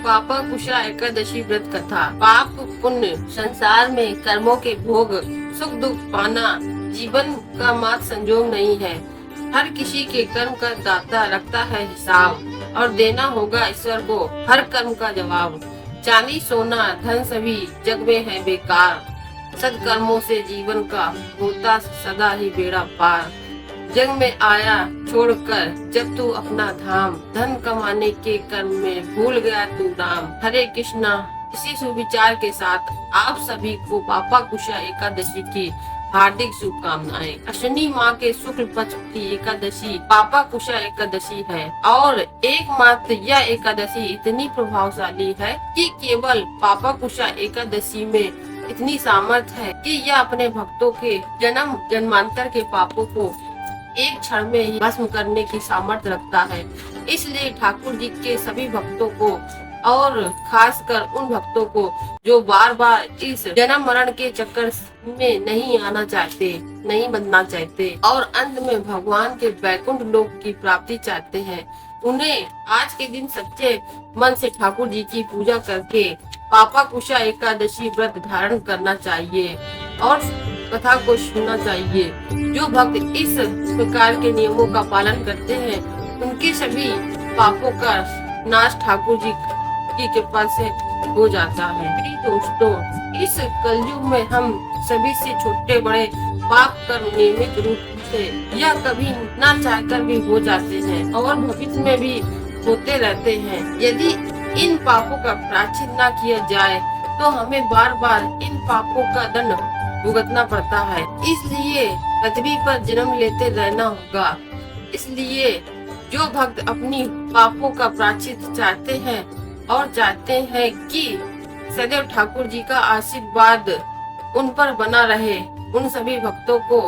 पापकुशा एकादशी व्रत कथा। पाप पुण्य संसार में कर्मों के भोग सुख दुख पाना जीवन का मात्र संजोग नहीं है। हर किसी के कर्म का दाता रखता है हिसाब और देना होगा ईश्वर को हर कर्म का जवाब। चांदी सोना धन सभी जग में है बेकार, सत्कर्मों से जीवन का होता सदा ही बेड़ा पार। जग में आया छोड़कर जब तू अपना धाम, धन कमाने के कर्म में भूल गया तू राम। हरे कृष्णा। इसी सुविचार के साथ आप सभी को पापाकुशा एकादशी की हार्दिक शुभकामनाएं। अश्विनी माह के शुक्ल पक्ष की एकादशी पापाकुशा एकादशी है और एकमात्र यह एकादशी इतनी प्रभावशाली है कि केवल पापाकुशा एकादशी में इतनी सामर्थ्य है कि यह अपने भक्तों के जन्म जन्मांतर के पापों को एक क्षण में ही भस्म करने की सामर्थ्य रखता है। इसलिए ठाकुर जी के सभी भक्तों को और खासकर उन भक्तों को जो बार बार इस जन्म मरण के चक्कर में नहीं आना चाहते, नहीं बनना चाहते और अंत में भगवान के वैकुंठ लोक की प्राप्ति चाहते हैं, उन्हें आज के दिन सच्चे मन से ठाकुर जी की पूजा करके पापाकुशा एकादशी व्रत धारण करना चाहिए और कथा को सुनना चाहिए। जो भक्त इस प्रकार के नियमों का पालन करते हैं उनके सभी पापों का नाश ठाकुर जी की कृपा से हो जाता है। मेरी दोस्तों, इस कलयुग में हम सभी से छोटे बड़े पाप कर्म नियमित रूप से या कभी ना चाहकर भी हो जाते हैं और भविष्य में भी होते रहते हैं। यदि इन पापों का प्रायश्चित न किया जाए तो हमें बार बार इन पापों का दंड भुगतना पड़ता है। इसलिए पृथ्वी पर जन्म लेते रहना होगा। इसलिए जो भक्त अपनी पापों का प्रायश्चित चाहते हैं और चाहते हैं कि सदैव ठाकुर जी का आशीर्वाद उन पर बना रहे, उन सभी भक्तों को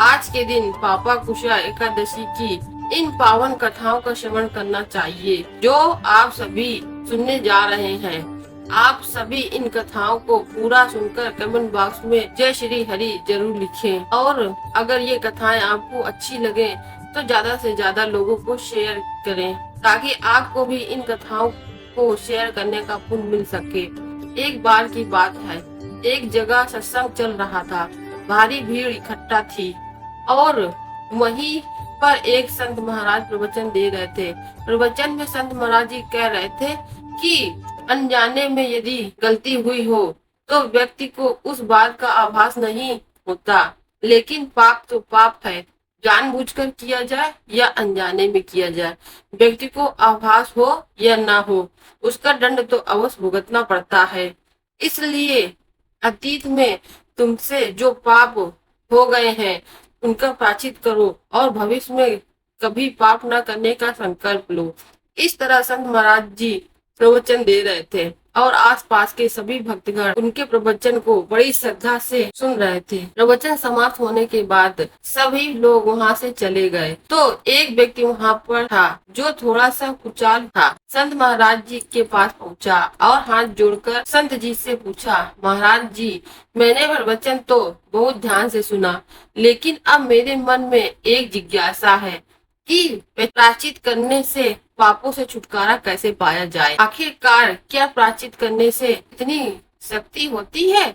आज के दिन पापाकुशा एकादशी की इन पावन कथाओं का श्रवण करना चाहिए जो आप सभी सुनने जा रहे हैं। आप सभी इन कथाओं को पूरा सुनकर कमेंट बॉक्स में जय श्री हरि जरूर लिखें और अगर ये कथाएं आपको अच्छी लगे तो ज्यादा से ज्यादा लोगों को शेयर करें ताकि आपको भी इन कथाओं को शेयर करने का पुण्य मिल सके। एक बार की बात है, एक जगह सत्संग चल रहा था, भारी भीड़ इकट्ठा थी और वहीं पर एक संत महाराज प्रवचन दे रहे थे। प्रवचन में संत महाराज जी कह रहे थे कि अनजाने में यदि गलती हुई हो तो व्यक्ति को उस बात का आभास नहीं होता, लेकिन पाप तो पाप है, जानबूझकर किया जाए या अनजाने में किया जाए, व्यक्ति को आभास हो या ना हो, उसका दंड तो अवश्य भुगतना पड़ता है। इसलिए अतीत में तुमसे जो पाप हो गए हैं उनका प्रायश्चित करो और भविष्य में कभी पाप न करने का संकल्प लो। इस तरह संत महाराज जी प्रवचन दे रहे थे और आसपास के सभी भक्तगण उनके प्रवचन को बड़ी श्रद्धा से सुन रहे थे। प्रवचन समाप्त होने के बाद सभी लोग वहां से चले गए तो एक व्यक्ति वहां पर था जो थोड़ा सा कुचाल था। संत महाराज जी के पास पहुंचा और हाथ जोड़कर संत जी से पूछा, महाराज जी, मैंने प्रवचन तो बहुत ध्यान से सुना, लेकिन अब मेरे मन में एक जिज्ञासा है कि प्रायश्चित करने से पापों से छुटकारा कैसे पाया जाए। आखिरकार क्या प्रायश्चित करने से इतनी शक्ति होती है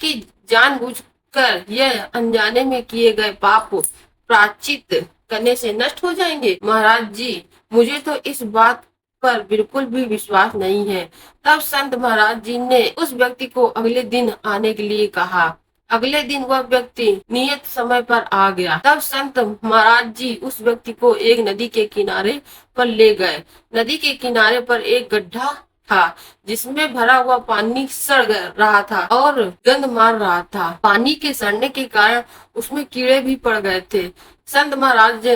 कि जानबूझकर यह अनजाने में किए गए पाप प्रायश्चित करने से नष्ट हो जाएंगे? महाराज जी, मुझे तो इस बात पर बिल्कुल भी विश्वास नहीं है। तब संत महाराज जी ने उस व्यक्ति को अगले दिन आने के लिए कहा। अगले दिन वह व्यक्ति नियत समय पर आ गया। तब संत महाराज जी उस व्यक्ति को एक नदी के किनारे पर ले गए। नदी के किनारे पर एक गड्ढा था जिसमें भरा हुआ पानी सड़ रहा था और गंध मार रहा था। पानी के सड़ने के कारण उसमें कीड़े भी पड़ गए थे। संत महाराज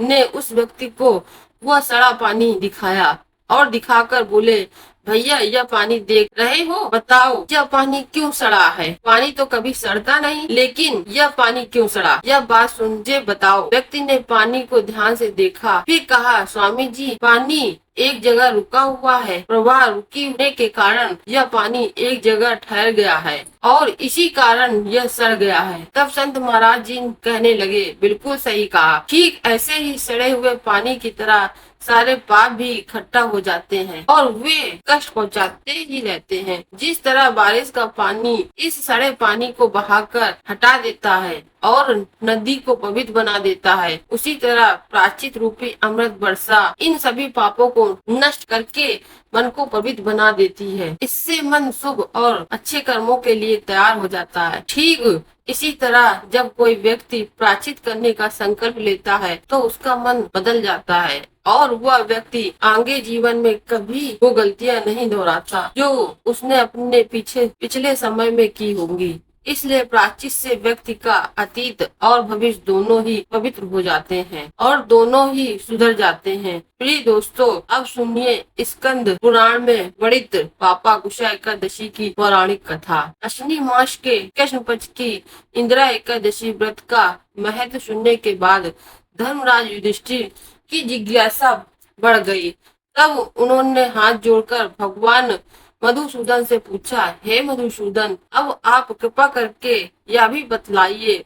ने उस व्यक्ति को वह सड़ा पानी दिखाया और दिखाकर बोले, भैया, यह पानी देख रहे हो, बताओ यह पानी क्यों सड़ा है? पानी तो कभी सड़ता नहीं, लेकिन यह पानी क्यों सड़ा? यह बात सुनजे बताओ। व्यक्ति ने पानी को ध्यान से देखा, फिर कहा, स्वामी जी, पानी एक जगह रुका हुआ है, प्रवाह रुकने के कारण यह पानी एक जगह ठहर गया है और इसी कारण यह सड़ गया है। तब संत महाराज जी कहने लगे, बिल्कुल सही कहा, ठीक ऐसे ही सड़े हुए पानी की तरह सारे पाप भी इकट्ठा हो जाते हैं और वे कष्ट पहुंचाते ही रहते हैं। जिस तरह बारिश का पानी इस सड़े पानी को बहाकर हटा देता है और नदी को पवित्र बना देता है, उसी तरह प्रायश्चित रूपी अमृत वर्षा इन सभी पापों को नष्ट करके मन को पवित्र बना देती है। इससे मन शुभ और अच्छे कर्मों के लिए तैयार हो जाता है। ठीक इसी तरह जब कोई व्यक्ति प्रायश्चित करने का संकल्प लेता है तो उसका मन बदल जाता है और वह व्यक्ति आगे जीवन में कभी वो गलतियां नहीं दोहराता जो उसने अपने पिछले समय में की होंगी। इसलिए प्रायश्चित से व्यक्ति का अतीत और भविष्य दोनों ही पवित्र हो जाते हैं और दोनों ही सुधर जाते हैं। प्रिय दोस्तों, अब सुनिए स्कंद पुराण में वर्णित पापा कुशा एकादशी की पौराणिक कथा। अश्विनी मास के कृष्ण पक्ष की इंदिरा एकादशी व्रत का महत्व सुनने के बाद धर्मराज युधिष्ठिर की जिज्ञासा बढ़ गई। तब उन्होंने हाथ जोड़कर भगवान मधुसूदन से पूछा, हे मधुसूदन, अब आप कृपा करके यह भी बतलाइए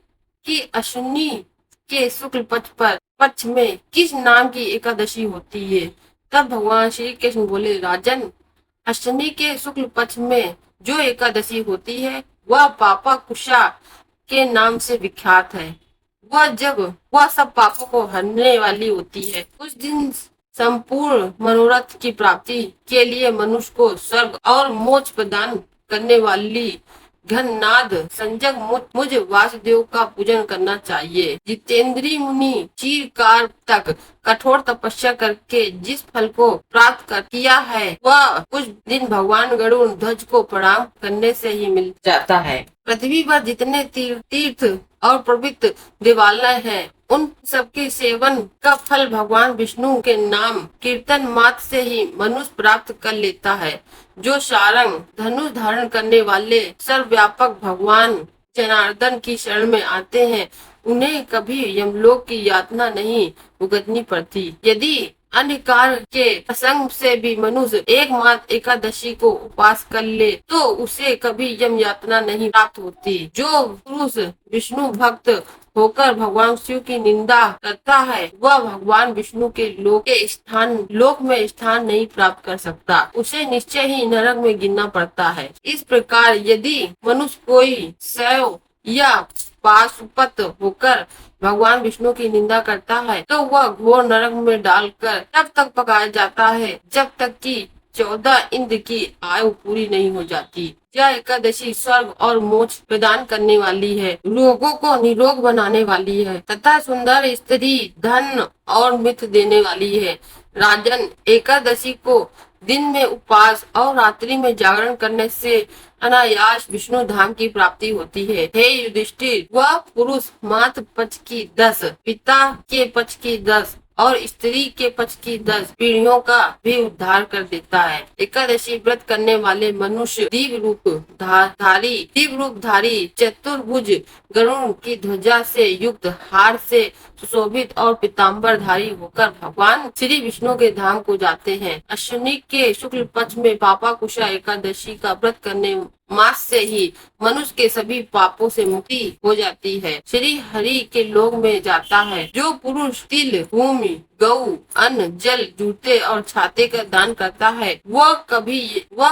कि अश्विनी के शुक्ल पक्ष में किस नाम की एकादशी होती है। तब भगवान श्री कृष्ण बोले, राजन, अश्विनी के शुक्ल पक्ष में जो एकादशी होती है वह पापा कुशा के नाम से विख्यात है। वह सब पापों को हरने वाली होती है। उस दिन संपूर्ण मनोरथ की प्राप्ति के लिए मनुष्य को स्वर्ग और मोक्ष प्रदान करने वाली घननाद संजग मुझ वासुदेव का पूजन करना चाहिए। जितेंद्री मुनि चिरकाल तक कठोर तपस्या करके जिस फल को प्राप्त किया है वह कुछ दिन भगवान गरुड़ ध्वज को प्रणाम करने से ही मिल जाता है। पृथ्वी पर जितने तीर्थ और पवित्र देवालय हैं उन सबके सेवन का फल भगवान विष्णु के नाम कीर्तन मात्र से ही मनुष्य प्राप्त कर लेता है। जो सारंग धनुष धारण करने वाले सर्वव्यापक भगवान जनार्दन की शरण में आते हैं उन्हें कभी यमलोक की यातना नहीं भुगतनी पड़ती। यदि अन्य कार्य के प्रसंग से भी मनुष्य एकमात्र एकादशी को उपास कर ले तो उसे कभी यम यातना नहीं प्राप्त होती। जो पुरुष विष्णु भक्त होकर भगवान शिव की निंदा करता है वह भगवान विष्णु के लोक में स्थान नहीं प्राप्त कर सकता, उसे निश्चय ही नरक में गिरना पड़ता है। इस प्रकार यदि मनुष्य कोई शैव या पाशुपत होकर भगवान विष्णु की निंदा करता है तो वह घोर नरक में डालकर तब तक पकाया जाता है जब तक कि 14 इंद्र की आयु पूरी नहीं हो जाती। यह एकादशी स्वर्ग और मोक्ष प्रदान करने वाली है, रोगों को निरोग बनाने वाली है तथा सुंदर स्त्री, धन और मित्र देने वाली है। राजन, एकादशी को दिन में उपवास और रात्रि में जागरण करने से अनायास विष्णु धाम की प्राप्ति होती है। हे युधिष्ठिर, वह पुरुष मात्र पक्ष की 10, पिता के पक्ष की 10 और स्त्री के पक्ष की 10 पीढ़ियों का भी उद्धार कर देता है। एकादशी व्रत करने वाले मनुष्य दिव्य रूप धारी चतुर्भुज गरुड़ की ध्वजा से युक्त हार से सुशोभित और पीताम्बर धारी होकर भगवान श्री विष्णु के धाम को जाते हैं। अश्विनी के शुक्ल पक्ष में पापा कुशा एकादशी का व्रत करने मास से ही मनुष्य के सभी पापों से मुक्ति हो जाती है, श्री हरि के लोक में जाता है। जो पुरुष तिल, भूमि, गऊ, अन्न, जल, जूते और छाते का दान करता है वह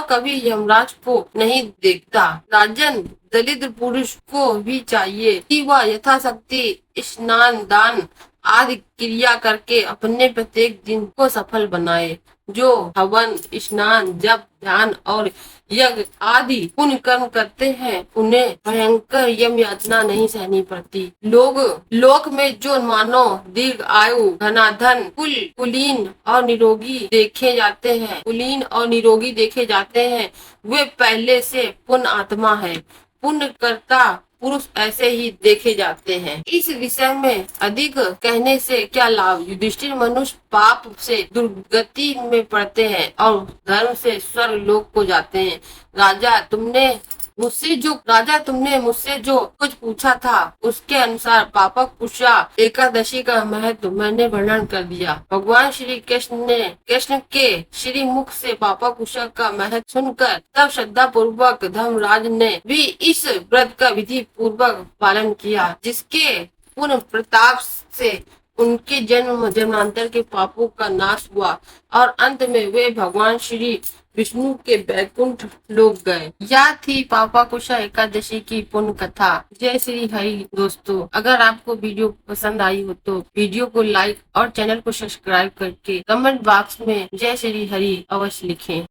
कभी यमराज को नहीं देखता। राजन, दरिद्र पुरुष को भी चाहिए कि वह यथाशक्ति स्नान, दान आदि क्रिया करके अपने प्रत्येक दिन को सफल बनाए। जो हवन, स्नान, जप, ध्यान और यज्ञ आदि पुण्य कर्म करते हैं उन्हें भयंकर यम यातना नहीं सहनी पड़ती। लोक में जो मानव दीर्घ आयु, धनाधन, कुलीन और निरोगी देखे जाते हैं वे पहले से पुण्य आत्मा है। पुण्य कर्ता पुरुष ऐसे ही देखे जाते हैं। इस विषय में अधिक कहने से क्या लाभ। युधिष्ठिर, मनुष्य पाप से दुर्गति में पड़ते हैं और धर्म से स्वर्ग लोक को जाते हैं। राजा, तुमने मुझसे जो कुछ पूछा था उसके अनुसार पापा कुशा एकादशी का महत्व मैंने वर्णन कर दिया। भगवान श्री कृष्ण के श्री मुख से पापा कुशा का महत्व सुनकर तब श्रद्धा पूर्वक धर्मराज ने भी इस व्रत का विधि पूर्वक पालन किया, जिसके पुण्य प्रताप से उनके जन्म जन्मांतर के पापों का नाश हुआ और अंत में वे भगवान श्री विष्णु के बैकुंठ लोक गए। यह थी पापा कुशा एकादशी की पुण्य कथा। जय श्री हरि। दोस्तों, अगर आपको वीडियो पसंद आई हो तो वीडियो को लाइक और चैनल को सब्सक्राइब करके कमेंट बॉक्स में जय श्री हरि अवश्य लिखें।